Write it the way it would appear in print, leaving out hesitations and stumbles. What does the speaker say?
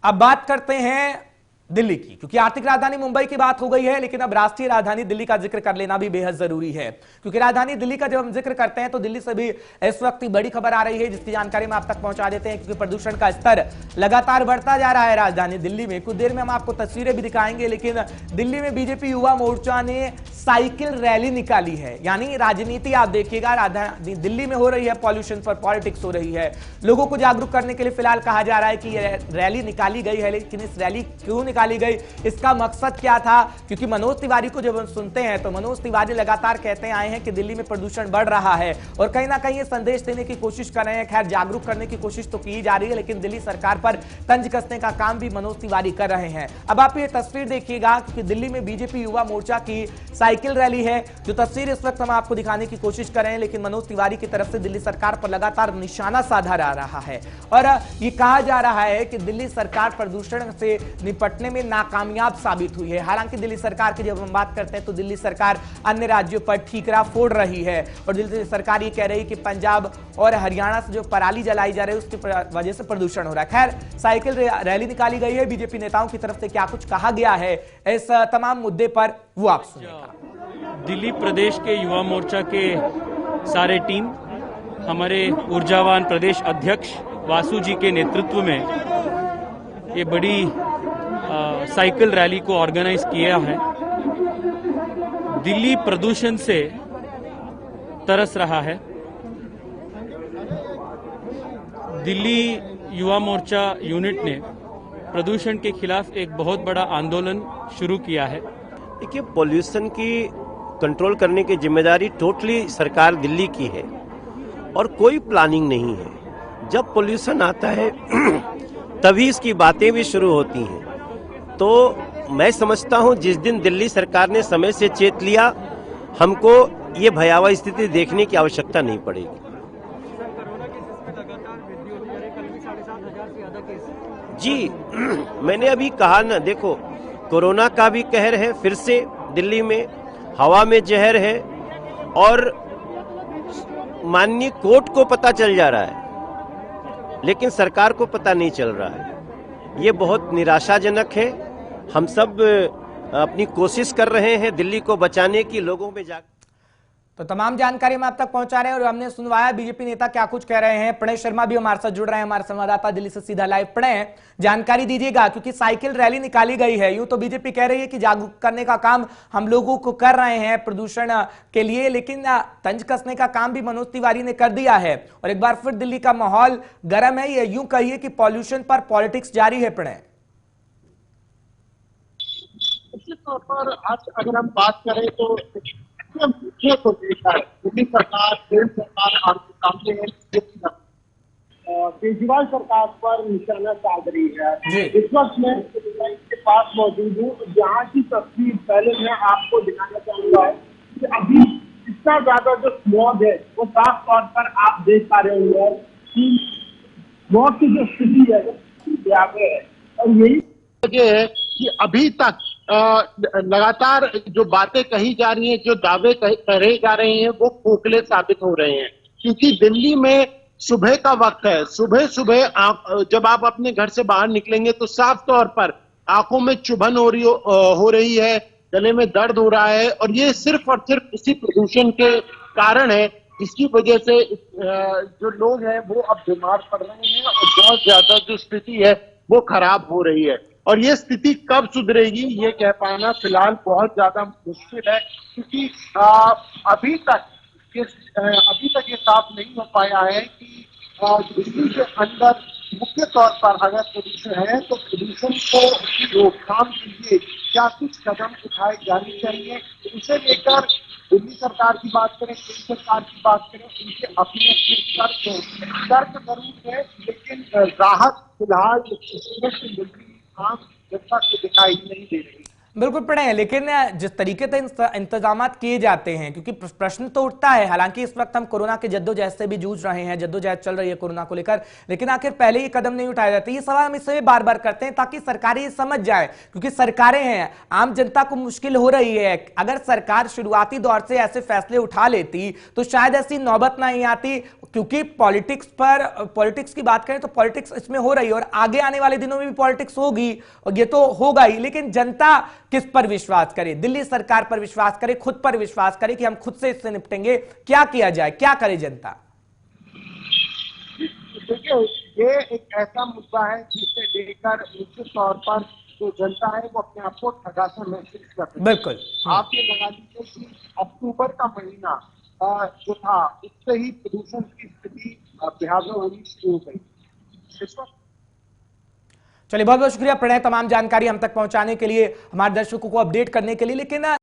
अब बात करते हैं दिल्ली की, क्योंकि आर्थिक राजधानी मुंबई की बात हो गई है, लेकिन अब राष्ट्रीय राजधानी दिल्ली का जिक्र कर लेना भी बेहद जरूरी है। क्योंकि राजधानी दिल्ली का जब हम जिक्र करते हैं तो दिल्ली से भी इस वक्त बड़ी खबर आ रही है, जिसकी जानकारी में आप तक पहुंचा देते हैं। क्योंकि प्रदूषण का स्तर लगातार बढ़ता जा रहा है राजधानी दिल्ली में। कुछ देर में हम आपको तस्वीरें भी दिखाएंगे, लेकिन दिल्ली में बीजेपी युवा मोर्चा ने साइकिल रैली निकाली है। यानी राजनीति आप देखिएगा, राजधानी दिल्ली में हो रही है, पॉल्यूशन पर पॉलिटिक्स हो रही है। लोगों को जागरूक करने के लिए फिलहाल कहा जा रहा है कि यह रैली निकाली गई है, लेकिन इस रैली क्यों निकाली गई, इसका मकसद क्या था? क्योंकि मनोज तिवारी को जब हम सुनते हैं तो मनोज तिवारी लगातार कहते आए हैं कि दिल्ली में प्रदूषण बढ़ रहा है और कहीं ना कहीं ये संदेश देने की कोशिश कर रहे हैं। खैर, जागरूक करने की कोशिश तो की जा रही है, लेकिन दिल्ली सरकार पर तंज कसने का काम भी मनोज तिवारी कर रहे हैं। अब आप ये तस्वीर देखिएगा, क्योंकि दिल्ली में बीजेपी युवा मोर्चा की साइकिल रैली है। जो तस्वीर इस वक्त हम आपको दिखाने की कोशिश कर रहे हैं, लेकिन मनोज तिवारी की तरफ से दिल्ली सरकार पर लगातार निशाना साधा जा रहा है और ये कहा जा रहा है कि दिल्ली सरकार प्रदूषण से निपटने में नाकामयाब साबित हुई है। हालांकि दिल्ली सरकार की जब हम बात करते हैं तो दिल्ली सरकार अन्य राज्यों पर ठीकरा फोड़ रही है और दिल्ली सरकार ये कह रही है कि पंजाब और हरियाणा से जो पराली जलाई जा रही है उसकी वजह से प्रदूषण हो रहा है। खैर, साइकिल रैली निकाली गई है। बीजेपी नेताओं की तरफ से क्या कुछ कहा गया है इस तमाम मुद्दे पर, वो आप सुनिएगा। दिल्ली प्रदेश के युवा मोर्चा के सारे टीम, हमारे ऊर्जावान प्रदेश अध्यक्ष वासु जी के नेतृत्व में ये बड़ी साइकिल रैली को ऑर्गेनाइज किया है। दिल्ली प्रदूषण से तरस रहा है। दिल्ली युवा मोर्चा यूनिट ने प्रदूषण के खिलाफ एक बहुत बड़ा आंदोलन शुरू किया है। देखिए, पॉल्यूशन की कंट्रोल करने की जिम्मेदारी टोटली सरकार दिल्ली की है और कोई प्लानिंग नहीं है। जब पॉल्यूशन आता है तभी इसकी बातें भी शुरू होती हैं। तो मैं समझता हूं जिस दिन दिल्ली सरकार ने समय से चेत लिया, हमको ये भयावह स्थिति देखने की आवश्यकता नहीं पड़ेगी। जी, मैंने अभी कहा ना, देखो, कोरोना का भी कहर है, फिर से दिल्ली में हवा में जहर है और माननीय कोर्ट को पता चल जा रहा है, लेकिन सरकार को पता नहीं चल रहा है। ये बहुत निराशाजनक है। हम सब अपनी कोशिश कर रहे हैं दिल्ली को बचाने की, लोगों में जा। तो तमाम जानकारी हम आप तक पहुंचा रहे हैं और हमने सुनवाया बीजेपी नेता क्या कुछ कह रहे हैं। प्रणय शर्मा भी हमारे साथ जुड़ रहे हैं, हमारे संवाददाता दिल्ली से सीधा लाइव। प्रणय, जानकारी दीजिएगा, क्योंकि साइकिल रैली निकाली गई है। यूं तो बीजेपी कह रही है कि जागरूक करने का काम हम लोगों को कर रहे हैं प्रदूषण के लिए, लेकिन तंज कसने का काम भी मनोज तिवारी ने कर दिया है और एक बार फिर दिल्ली का माहौल गर्म है। ये यूं कहिए कि पॉल्यूशन पर पॉलिटिक्स जारी है। प्रणय, निश्चित तौर पर आज अगर हम बात करें तो मुख्य को देखा है, दिल्ली सरकार, केंद्र सरकार आपके सामने केजरीवाल सरकार पर निशाना साध रही है। इस वक्त मैं के पास मौजूद हूँ, जहाँ की तस्वीर पहले मैं आपको दिखाना चाहूंगा कि अभी इतना ज्यादा जो स्मॉग है वो साफ तौर पर आप देख पा रहे होंगे कि स्मॉग की जो स्थिति है वो है और यही वजह है कि अभी तक लगातार जो बातें कही जा रही हैं, जो दावे करे जा रहे हैं, वो खोखले साबित हो रहे हैं। क्योंकि दिल्ली में सुबह का वक्त है, सुबह सुबह जब आप अपने घर से बाहर निकलेंगे तो साफ तौर पर आंखों में चुभन हो रही है, गले में दर्द हो रहा है और ये सिर्फ और सिर्फ इसी प्रदूषण के कारण है, जिसकी वजह से जो लोग हैं वो अब बीमार पड़ रहे हैं और बहुत ज्यादा जो स्थिति है वो खराब हो रही है। और ये स्थिति कब सुधरेगी ये कह पाना फिलहाल बहुत ज्यादा मुश्किल है, क्योंकि अभी तक ये साफ नहीं हो पाया है कि दिल्ली के अंदर मुख्य तौर पर अगर प्रदूषण है तो प्रदूषण को रोकथाम के लिए क्या कुछ कदम उठाए जाने चाहिए। उसे लेकर दिल्ली सरकार की बात करें, केंद्र सरकार की बात करें, उनके अपने तर्क जरूर है, लेकिन राहत फिलहाल जब तक दिखाई नहीं दे रही। बिल्कुल प्रणय, लेकिन जिस तरीके से इंतजाम किए जाते हैं, क्योंकि प्रश्न तो उठता है, हालांकि इस वक्त हम कोरोना के जद्दोजहद से भी जूझ रहे हैं, जद्दोजहद चल रही है कोरोना को लेकर, लेकिन आखिर पहले ही कदम नहीं उठाए जाते। ये सवाल हम इसलिए बार बार करते हैं ताकि सरकारें ये समझ जाए, क्योंकि सरकारें हैं, आम जनता को मुश्किल हो रही है। अगर सरकार शुरुआती दौर से ऐसे फैसले उठा लेती तो शायद ऐसी नौबत नहीं आती, क्योंकि पॉलिटिक्स की बात करें तो पॉलिटिक्स इसमें हो रही है और आगे आने वाले दिनों में भी पॉलिटिक्स होगी, और ये तो होगा ही। लेकिन जनता किस पर विश्वास करे? दिल्ली सरकार पर विश्वास करे, खुद पर विश्वास करे कि हम खुद से इससे निपटेंगे। क्या किया जाए, क्या करे जनता? देखिए, ये एक ऐसा मुद्दा है जिसे लेकर निश्चित तौर पर जो जनता है वो अपने आप को ठगा सा महसूस करती है। बिल्कुल। आप ये लगा लीजिए कि अक्टूबर का महीना जो था, उससे ही प्रदूषण की स्थिति बिहार में होनी शुरू हो गई। चलिए, बहुत बहुत शुक्रिया प्रणय, तमाम जानकारी हम तक पहुंचाने के लिए, हमारे दर्शकों को अपडेट करने के लिए। लेकिन